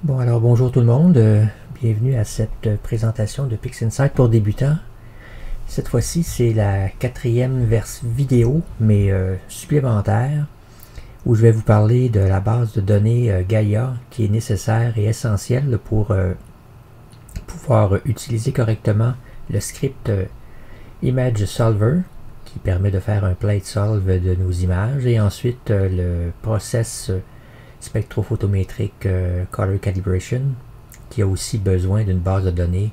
Bon alors bonjour tout le monde, bienvenue à cette présentation de PixInsight pour débutants. Cette fois-ci c'est la quatrième vidéo mais supplémentaire où je vais vous parler de la base de données Gaia qui est nécessaire et essentielle pour pouvoir utiliser correctement le script Image Solver qui permet de faire un plate solve de nos images et ensuite le process spectrophotométrique Color Calibration qui a aussi besoin d'une base de données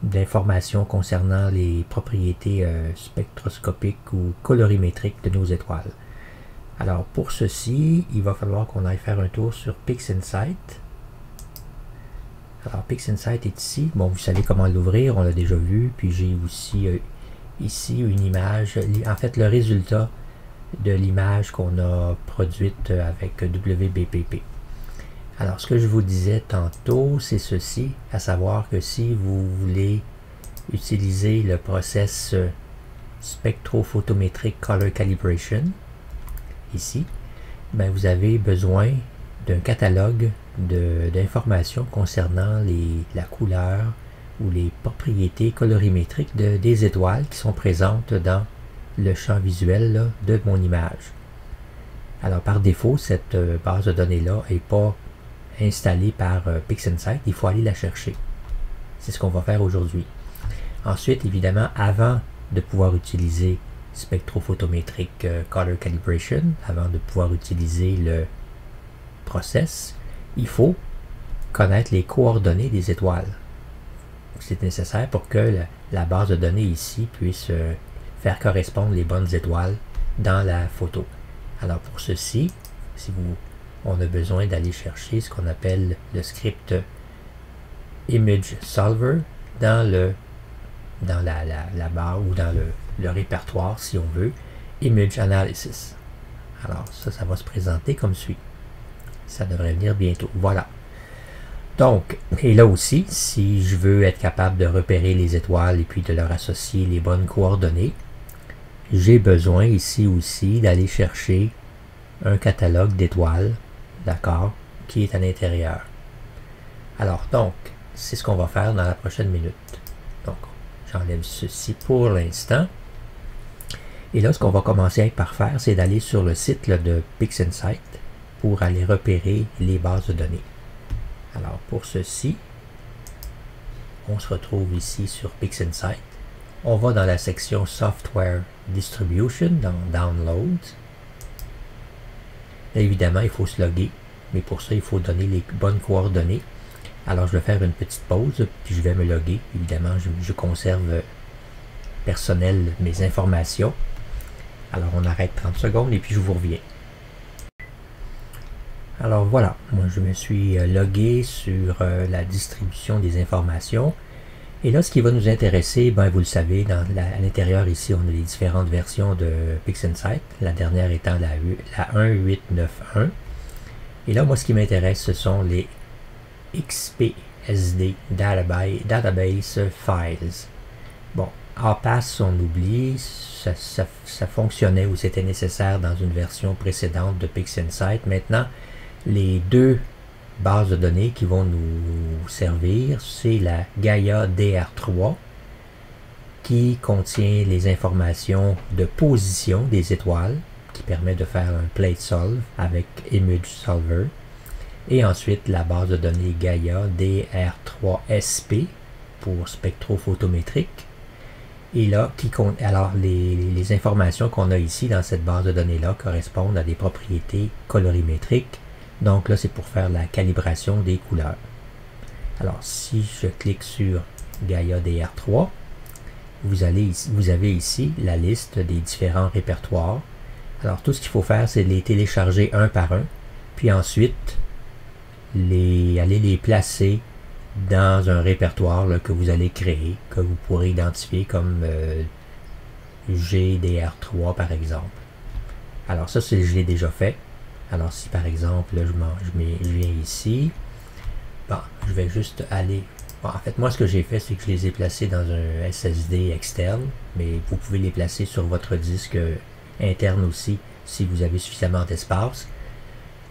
d'informations concernant les propriétés spectroscopiques ou colorimétriques de nos étoiles. Alors pour ceci, il va falloir qu'on aille faire un tour sur PixInsight. Alors PixInsight est ici. Bon, vous savez comment l'ouvrir, on l'a déjà vu. Puis j'ai aussi ici une image, en fait le résultat de l'image qu'on a produite avec WBPP. Alors ce que je vous disais tantôt, c'est ceci, à savoir que si vous voulez utiliser le process spectrophotométrique Color Calibration, ici, ben vous avez besoin d'un catalogue d'informations concernant la couleur ou les propriétés colorimétriques des étoiles qui sont présentes dans le champ visuel là, de mon image. Alors par défaut, cette base de données-là n'est pas installée par PixInsight, il faut aller la chercher. C'est ce qu'on va faire aujourd'hui. Ensuite, évidemment, avant de pouvoir utiliser spectrophotométrique Color Calibration, avant de pouvoir utiliser le process, il faut connaître les coordonnées des étoiles. C'est nécessaire pour que la base de données ici puisse faire correspondre les bonnes étoiles dans la photo. Alors pour ceci, on a besoin d'aller chercher ce qu'on appelle le script Image Solver dans la barre ou dans le répertoire, si on veut, Image Analysis. Alors ça va se présenter comme suit. Ça devrait venir bientôt. Voilà. Donc, et là aussi, si je veux être capable de repérer les étoiles et puis de leur associer les bonnes coordonnées, j'ai besoin ici aussi d'aller chercher un catalogue d'étoiles, d'accord, qui est à l'intérieur. Alors, donc, c'est ce qu'on va faire dans la prochaine minute. Donc, j'enlève ceci pour l'instant. Et là, ce qu'on va commencer par faire, c'est d'aller sur le site là, de PixInsight pour aller repérer les bases de données. Alors, pour ceci, on se retrouve ici sur PixInsight. On va dans la section Software Distribution, dans Downloads. Là, évidemment, il faut se loguer, mais pour ça, il faut donner les bonnes coordonnées. Alors, je vais faire une petite pause, puis je vais me loguer. Évidemment, je conserve personnel mes informations. Alors, on arrête 30 secondes et puis je vous reviens. Alors voilà, moi je me suis logué sur la distribution des informations. Et là, ce qui va nous intéresser, ben, vous le savez, à l'intérieur ici, on a les différentes versions de PixInsight, la dernière étant la 1.8.9.1. Et là, moi, ce qui m'intéresse, ce sont les XPSD Database Files. Bon, en passe, on oublie, ça fonctionnait ou c'était nécessaire dans une version précédente de PixInsight. Maintenant, les deux bases de données qui vont nous servir, c'est la Gaia DR3 qui contient les informations de position des étoiles qui permet de faire un plate solve avec Image Solver et ensuite la base de données Gaia DR3SP pour spectrophotométrique et là, alors les informations qu'on a ici dans cette base de données là correspondent à des propriétés colorimétriques. Donc là, c'est pour faire la calibration des couleurs. Alors, si je clique sur Gaia DR3, vous avez ici la liste des différents répertoires. Alors, tout ce qu'il faut faire, c'est les télécharger un par un, puis ensuite, aller les placer dans un répertoire là, que vous allez créer, que vous pourrez identifier comme GDR3 par exemple. Alors ça, je l'ai déjà fait. Alors si par exemple, là, je viens ici, bon, je vais juste aller... Bon, en fait, moi, ce que j'ai fait, c'est que je les ai placés dans un SSD externe, mais vous pouvez les placer sur votre disque interne aussi, si vous avez suffisamment d'espace.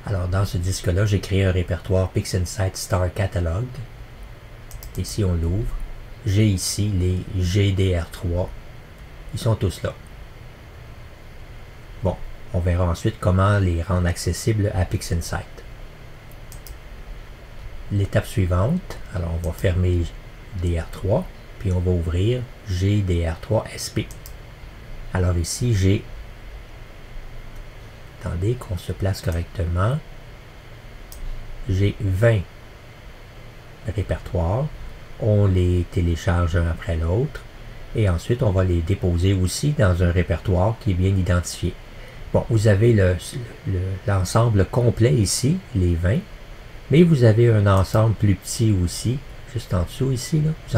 Alors, dans ce disque-là, j'ai créé un répertoire PixInsight Star Catalog. Ici, on l'ouvre. J'ai ici les GDR3. Ils sont tous là. Bon, on verra ensuite comment les rendre accessibles à PixInsight. L'étape suivante, alors on va fermer DR3, puis on va ouvrir GDR3SP. Alors ici, j'ai... Attendez qu'on se place correctement. J'ai 20 répertoires. On les télécharge un après l'autre. Et ensuite, on va les déposer aussi dans un répertoire qui est bien identifié. Bon, vous avez l'ensemble complet ici, les 20. Mais vous avez un ensemble plus petit aussi, juste en dessous ici. Là, vous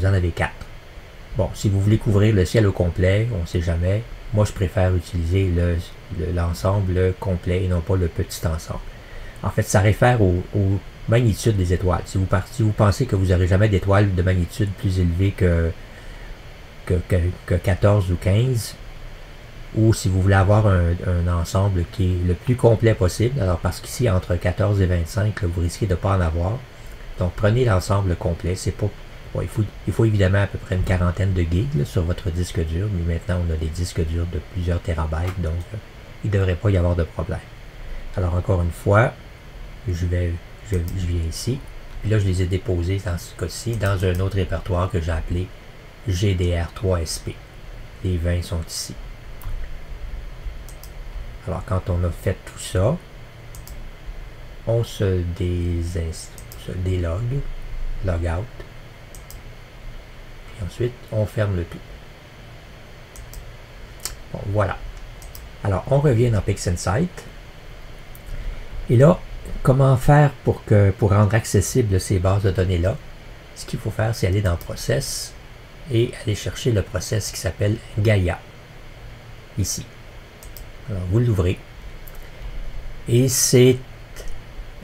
en avez 4. Bon, si vous voulez couvrir le ciel au complet, on ne sait jamais. Moi, je préfère utiliser l'ensemble complet et non pas le petit ensemble. En fait, ça réfère aux magnitudes des étoiles. Si vous pensez que vous n'aurez jamais d'étoiles de magnitude plus élevée que 14 ou 15, ou si vous voulez avoir un ensemble qui est le plus complet possible, alors parce qu'ici, entre 14 et 25, là, vous risquez de ne pas en avoir. Donc, prenez l'ensemble complet. C'est pas... Bon, il faut évidemment à peu près une quarantaine de gigs là, sur votre disque dur, mais maintenant on a des disques durs de plusieurs terabytes, donc il ne devrait pas y avoir de problème. Alors encore une fois, je viens ici, puis là je les ai déposés dans ce cas-ci dans un autre répertoire que j'ai appelé GDR3SP. Les 20 sont ici. Alors quand on a fait tout ça, on se délogue, log out. Et ensuite, on ferme le tout. Bon, voilà. Alors, on revient dans PixInsight. Et là, comment faire pour rendre accessibles ces bases de données-là? Ce qu'il faut faire, c'est aller dans Process et aller chercher le process qui s'appelle Gaia. Ici. Alors, vous l'ouvrez. Et c'est...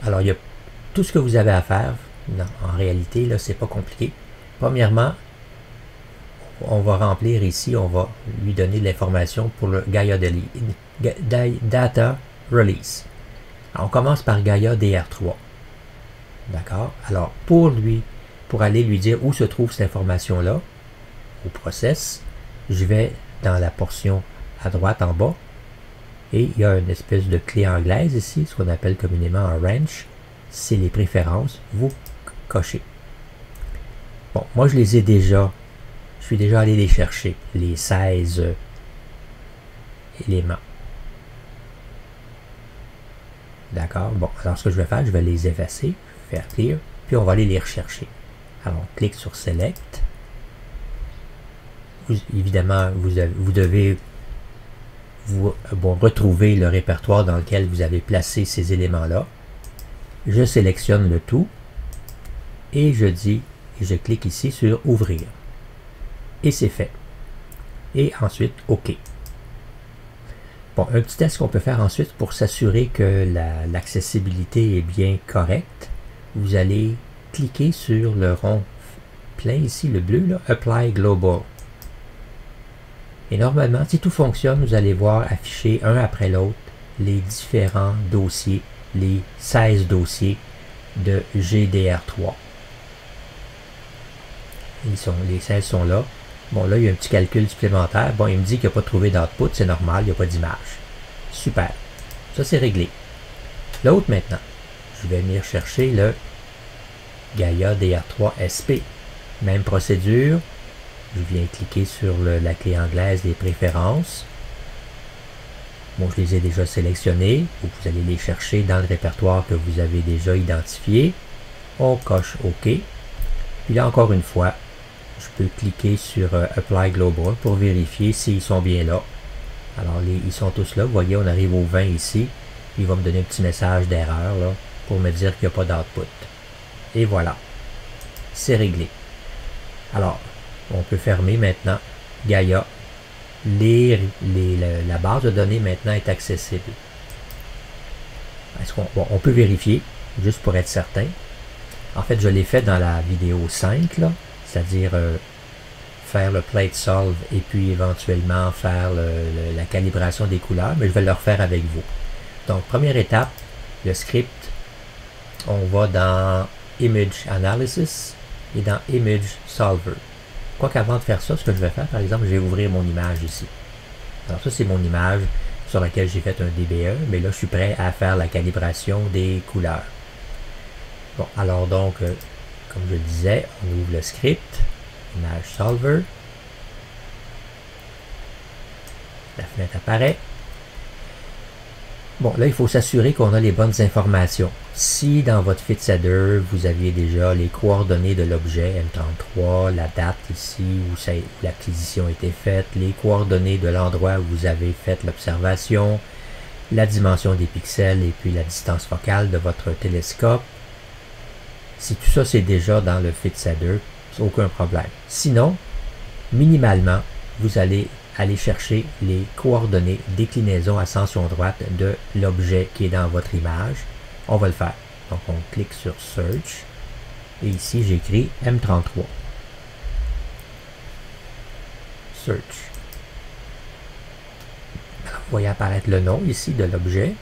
Alors, il y a tout ce que vous avez à faire. Non, en réalité, là, c'est pas compliqué. Premièrement, on va remplir ici, on va lui donner de l'information pour le Gaia Data Release. Alors, on commence par Gaia DR3. D'accord? Alors, pour aller lui dire où se trouve cette information-là, au process, je vais dans la portion à droite en bas, et il y a une espèce de clé anglaise ici, ce qu'on appelle communément un wrench. C'est les préférences, vous cochez. Bon, moi je les ai déjà. Je suis déjà allé les chercher, les 16 éléments. D'accord? Bon, alors ce que je vais faire, je vais les effacer, faire clear, puis on va aller les rechercher. Alors, on clique sur Select. Évidemment, vous devez retrouver le répertoire dans lequel vous avez placé ces éléments-là. Je sélectionne le tout et je clique ici sur Ouvrir. Et c'est fait. Et ensuite, OK. Bon, un petit test qu'on peut faire ensuite pour s'assurer que l'accessibilité est bien correcte. Vous allez cliquer sur le rond plein ici, le bleu, là, Apply Global. Et normalement, si tout fonctionne, vous allez voir afficher un après l'autre les différents dossiers, les 16 dossiers de GDR3. Les 16 sont là. Bon, là, il y a un petit calcul supplémentaire. Bon, il me dit qu'il n'a pas trouvé d'output, c'est normal, il n'y a pas d'image. Super. Ça, c'est réglé. L'autre, maintenant, je vais venir chercher le Gaia DR3SP. Même procédure. Je viens cliquer sur la clé anglaise des préférences. Bon, je les ai déjà sélectionnés. Vous allez les chercher dans le répertoire que vous avez déjà identifié. On coche OK. Puis là, encore une fois, je peux cliquer sur Apply Global pour vérifier s'ils sont bien là. Alors, ils sont tous là. Vous voyez, on arrive au 20 ici. Il va me donner un petit message d'erreur là pour me dire qu'il n'y a pas d'output. Et voilà. C'est réglé. Alors, on peut fermer maintenant Gaia. La base de données maintenant est accessible. On peut vérifier, juste pour être certain. En fait, je l'ai fait dans la vidéo 5, là, c'est-à-dire faire le plate solve et puis éventuellement faire la calibration des couleurs, mais je vais le refaire avec vous. Donc, première étape, le script, on va dans Image Analysis et dans Image Solver. Quoi qu'avant de faire ça, ce que je vais faire, par exemple, je vais ouvrir mon image ici. Alors ça, c'est mon image sur laquelle j'ai fait un DBE, mais là, je suis prêt à faire la calibration des couleurs. Bon, alors donc, comme je le disais, on ouvre le script, Image Solver. La fenêtre apparaît. Bon, là, il faut s'assurer qu'on a les bonnes informations. Si dans votre FitSheeder, vous aviez déjà les coordonnées de l'objet M33, la date ici où l'acquisition a été faite, les coordonnées de l'endroit où vous avez fait l'observation, la dimension des pixels et puis la distance focale de votre télescope. Si tout ça c'est déjà dans le FitSheeder, c'est aucun problème. Sinon, minimalement, vous allez aller chercher les coordonnées déclinaison ascension droite de l'objet qui est dans votre image. On va le faire. Donc, on clique sur Search. Et ici, j'écris M33. Search. Alors, vous voyez apparaître le nom ici de l'objet.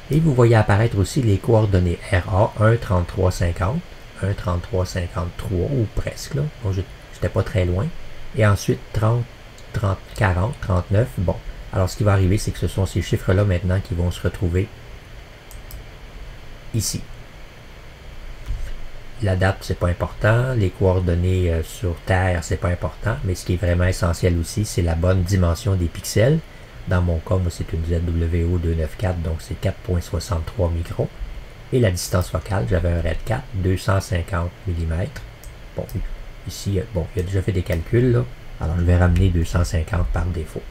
Et vous voyez apparaître aussi les coordonnées RA 13350, 13353 ou presque. Là. Bon, je n'étais pas très loin. Et ensuite 30, 40, 39. Bon, alors ce qui va arriver, c'est que ce sont ces chiffres-là maintenant qui vont se retrouver ici. La date, c'est pas important. Les coordonnées sur Terre, c'est pas important. Mais ce qui est vraiment essentiel aussi, c'est la bonne dimension des pixels. Dans mon cas, moi, c'est une ZWO294, donc c'est 4.63 microns. Et la distance focale, j'avais un RED 4, 250 mm. Bon, ici, bon, il a déjà fait des calculs, là. Alors, je vais ramener 250 par défaut.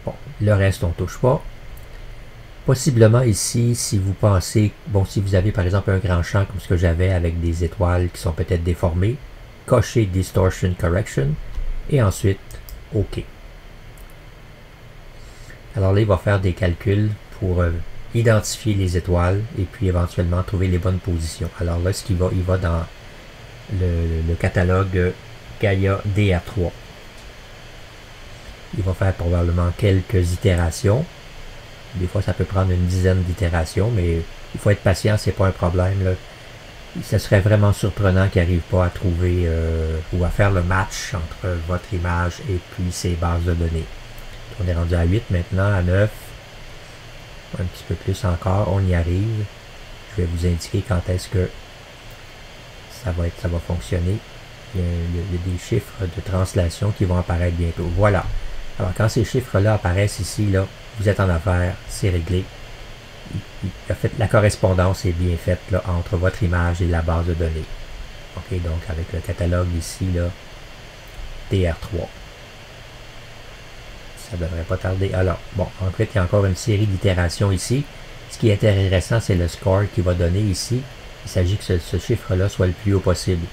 Bon, le reste, on ne touche pas. Possiblement ici, si vous pensez, bon, si vous avez par exemple un grand champ comme ce que j'avais avec des étoiles qui sont peut-être déformées, cochez Distortion Correction et ensuite OK. Alors là, il va faire des calculs pour identifier les étoiles et puis éventuellement trouver les bonnes positions. Alors là, il va dans le catalogue Gaia DR3. Il va faire probablement quelques itérations. Des fois, ça peut prendre une dizaine d'itérations, mais il faut être patient, c'est pas un problème. Là. Ce serait vraiment surprenant qu'il n'arrive pas à trouver ou à faire le match entre votre image et puis ces bases de données. On est rendu à 8 maintenant, à 9, un petit peu plus encore, on y arrive. Je vais vous indiquer quand est-ce que ça va fonctionner. Il y a des chiffres de translation qui vont apparaître bientôt. Voilà. Alors quand ces chiffres-là apparaissent ici, là, vous êtes en affaires, c'est réglé. La correspondance est bien faite là, entre votre image et la base de données. OK, donc avec le catalogue ici, là, DR3. Ça devrait pas tarder. Alors, bon, en fait, il y a encore une série d'itérations ici. Ce qui est intéressant, c'est le score qui va donner ici. Il s'agit que ce chiffre-là soit le plus haut possible.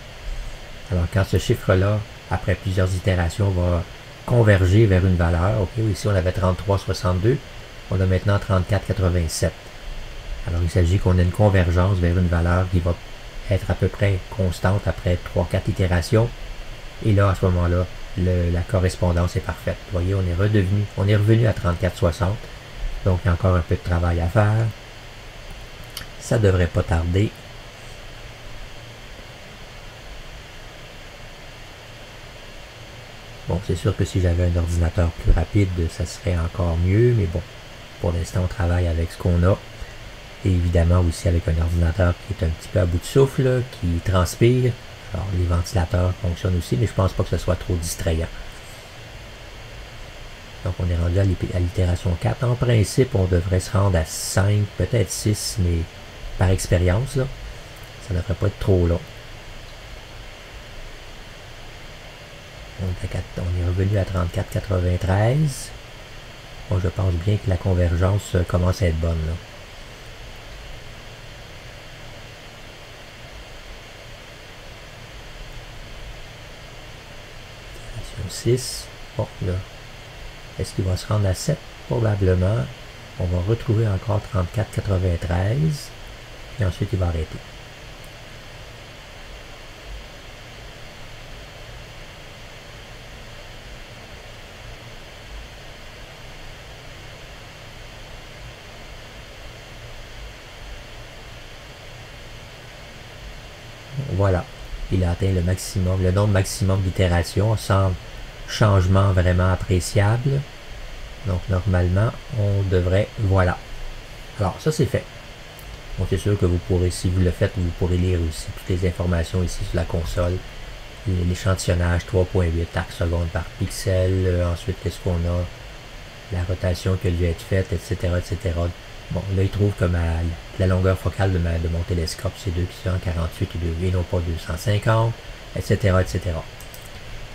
Alors, quand ce chiffre-là, après plusieurs itérations, va converger vers une valeur, OK, ici on avait 33,62, on a maintenant 34,87. Alors, il s'agit qu'on ait une convergence vers une valeur qui va être à peu près constante après 3-4 itérations. Et là, à ce moment-là, la correspondance est parfaite. Vous voyez, on est revenu à 34,60. Donc, il y a encore un peu de travail à faire. Ça ne devrait pas tarder. Bon, c'est sûr que si j'avais un ordinateur plus rapide, ça serait encore mieux. Mais bon, pour l'instant, on travaille avec ce qu'on a. Et évidemment aussi avec un ordinateur qui est un petit peu à bout de souffle, qui transpire. Alors, les ventilateurs fonctionnent aussi, mais je pense pas que ce soit trop distrayant. Donc, on est rendu à l'itération 4. En principe, on devrait se rendre à 5, peut-être 6, mais par expérience, là, ça ne devrait pas être trop long. On est revenu à 34,93. Bon, je pense bien que la convergence commence à être bonne, là. 6. Bon, là, est-ce qu'il va se rendre à 7? Probablement. On va retrouver encore 34,93. Puis ensuite, il va arrêter. Voilà. Il a atteint le maximum, le nombre maximum d'itérations sans changement vraiment appréciable. Donc normalement, on devrait... Voilà. Alors ça c'est fait. Bon, c'est sûr que vous pourrez, si vous le faites, vous pourrez lire aussi toutes les informations ici sur la console. L'échantillonnage 3.8 arcs secondes par pixel. Ensuite, qu'est-ce qu'on a? La rotation qui a dû être faite, etc., etc. Bon, là, il trouve que la longueur focale de mon télescope, c'est 248 et non pas 250, etc., etc.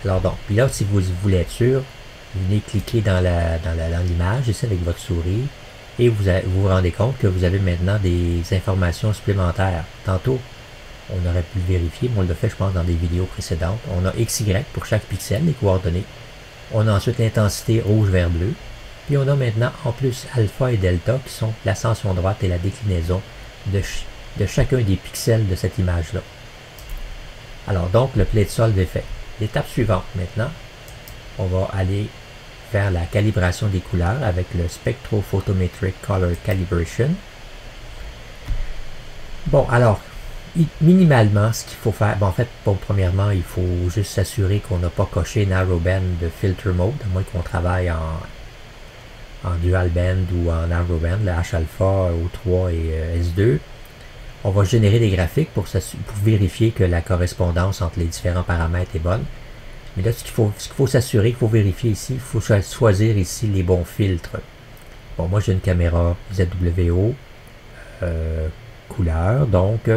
Alors donc, puis là, si vous voulez être sûr, vous venez cliquer dans l'image, ici avec votre souris, et vous vous rendez compte que vous avez maintenant des informations supplémentaires. Tantôt, on aurait pu le vérifier, mais on l'a fait, je pense, dans des vidéos précédentes. On a XY pour chaque pixel, les coordonnées. On a ensuite l'intensité rouge, vert, bleu. Puis on a maintenant en plus alpha et delta qui sont l'ascension droite et la déclinaison de chacun des pixels de cette image-là. Alors donc, le play de solde est fait. L'étape suivante maintenant, on va aller faire la calibration des couleurs avec le Spectrophotometric Color Calibration. Bon, alors, minimalement, ce qu'il faut faire, bon, en fait, bon, premièrement, il faut juste s'assurer qu'on n'a pas coché Narrowband de Filter Mode, à moins qu'on travaille en Dual Band ou en Narrowband, le H-alpha, O3 et S2. On va générer des graphiques pour vérifier que la correspondance entre les différents paramètres est bonne. Mais là, ce qu'il faut s'assurer, qu'il faut vérifier ici, il faut choisir ici les bons filtres. Bon, moi j'ai une caméra ZWO couleur, donc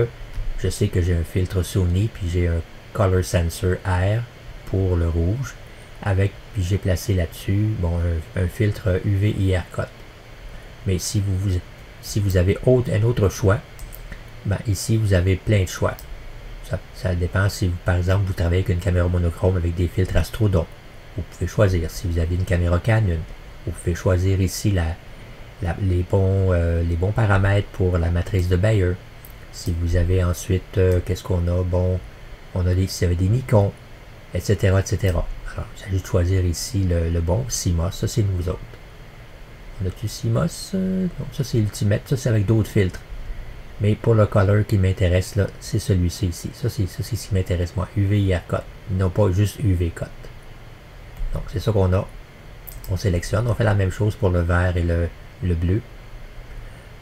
je sais que j'ai un filtre Sony, puis j'ai un Color Sensor R pour le rouge, puis j'ai placé là-dessus bon, un filtre UV IR Cut. Mais si vous avez un autre choix, ben ici vous avez plein de choix. Ça dépend si, par exemple, vous travaillez avec une caméra monochrome avec des filtres Astrodome. Vous pouvez choisir. Si vous avez une caméra Canon, vous pouvez choisir ici les bons paramètres pour la matrice de Bayer. Si vous avez ensuite, qu'est-ce qu'on a? Bon, on a si vous avez des Nikon, etc., etc. Alors, il s'agit de choisir ici le bon CMOS. Ça, c'est nous autres. On a-tu CMOS? Non, ça, c'est Ultimate. Ça, c'est avec d'autres filtres. Mais pour le color qui m'intéresse, là, c'est celui-ci ici. Ça, c'est ce qui m'intéresse, moi. UV IR Cut. Non pas juste UV Cut. Donc, c'est ça qu'on a. On sélectionne. On fait la même chose pour le vert et le bleu.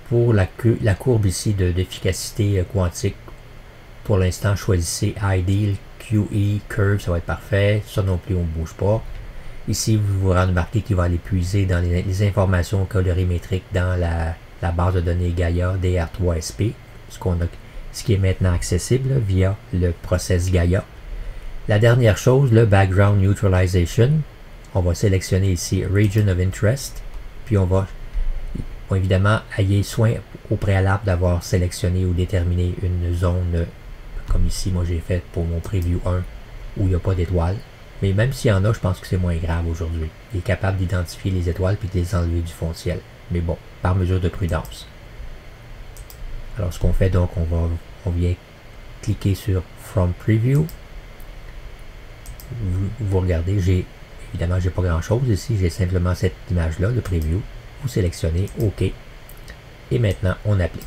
Pour la courbe ici d'efficacité quantique, pour l'instant, choisissez Ideal, QE, Curve, ça va être parfait. Ça non plus, on ne bouge pas. Ici, vous vous remarquez qu'il va aller puiser dans les informations colorimétriques dans la base de données Gaia DR3SP, ce qui est maintenant accessible via le process Gaia. La dernière chose, le Background Neutralization. On va sélectionner ici Region of Interest, puis on va évidemment ayez soin au préalable d'avoir sélectionné ou déterminé une zone, comme ici, moi j'ai fait pour mon Preview 1, où il n'y a pas d'étoiles. Mais même s'il y en a, je pense que c'est moins grave aujourd'hui. Il est capable d'identifier les étoiles puis de les enlever du fond de ciel. Mais bon, par mesure de prudence. Alors ce qu'on fait donc, on vient cliquer sur From Preview. Vous regardez, évidemment j'ai pas grand chose ici, j'ai simplement cette image là, le preview. Vous sélectionnez OK. Et maintenant on applique.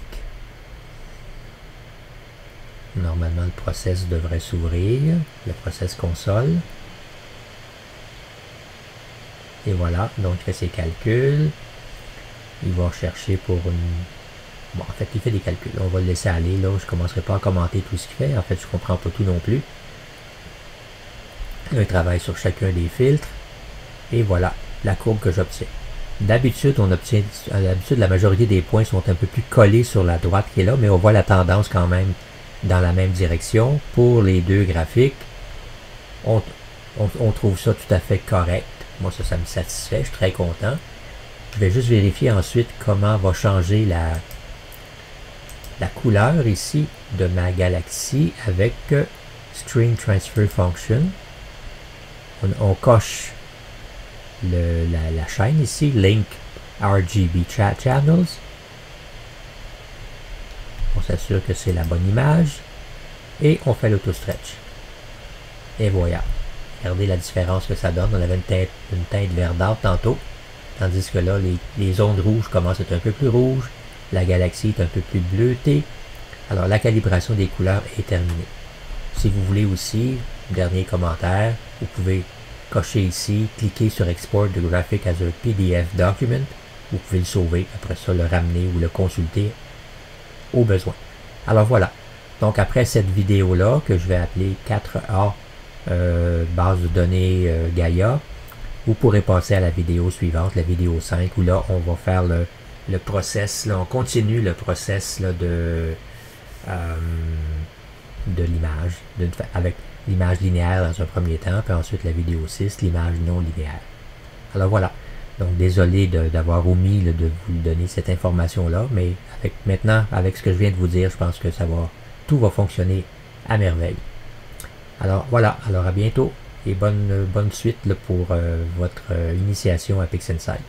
Normalement le process devrait s'ouvrir, le process console. Et voilà, donc il fait ses calculs. Il va chercher pour une... Bon, en fait, il fait des calculs. On va le laisser aller. Là, je ne commencerai pas à commenter tout ce qu'il fait. En fait, je ne comprends pas tout non plus. Il travaille sur chacun des filtres. Et voilà la courbe que j'obtiens. D'habitude, la majorité des points sont un peu plus collés sur la droite qui est là, mais on voit la tendance quand même dans la même direction. Pour les deux graphiques, on trouve ça tout à fait correct. Moi, ça me satisfait. Je suis très content. Je vais juste vérifier ensuite comment va changer la couleur ici de ma galaxie avec String Transfer Function. On coche la chaîne ici, Link RGB Channels. On s'assure que c'est la bonne image. Et on fait l'auto-stretch. Et voilà. Regardez la différence que ça donne. On avait une teinte verdâtre tantôt. Tandis que là, les ondes rouges commencent à être un peu plus rouges. La galaxie est un peu plus bleutée. Alors, la calibration des couleurs est terminée. Si vous voulez aussi, dernier commentaire, vous pouvez cocher ici, cliquer sur Export the graphic as a PDF document. Vous pouvez le sauver, après ça le ramener ou le consulter au besoin. Alors voilà. Donc après cette vidéo-là, que je vais appeler 4A base de données Gaia, vous pourrez passer à la vidéo suivante, la vidéo 5, où là on va faire le process, là, on continue le process là, de l'image, avec l'image linéaire dans un premier temps, puis ensuite la vidéo 6, l'image non linéaire. Alors voilà. Donc désolé d'avoir omis de vous donner cette information-là, mais maintenant, avec ce que je viens de vous dire, je pense que tout va fonctionner à merveille. Alors voilà, alors à bientôt et bonne suite là, pour votre initiation à PixInsight.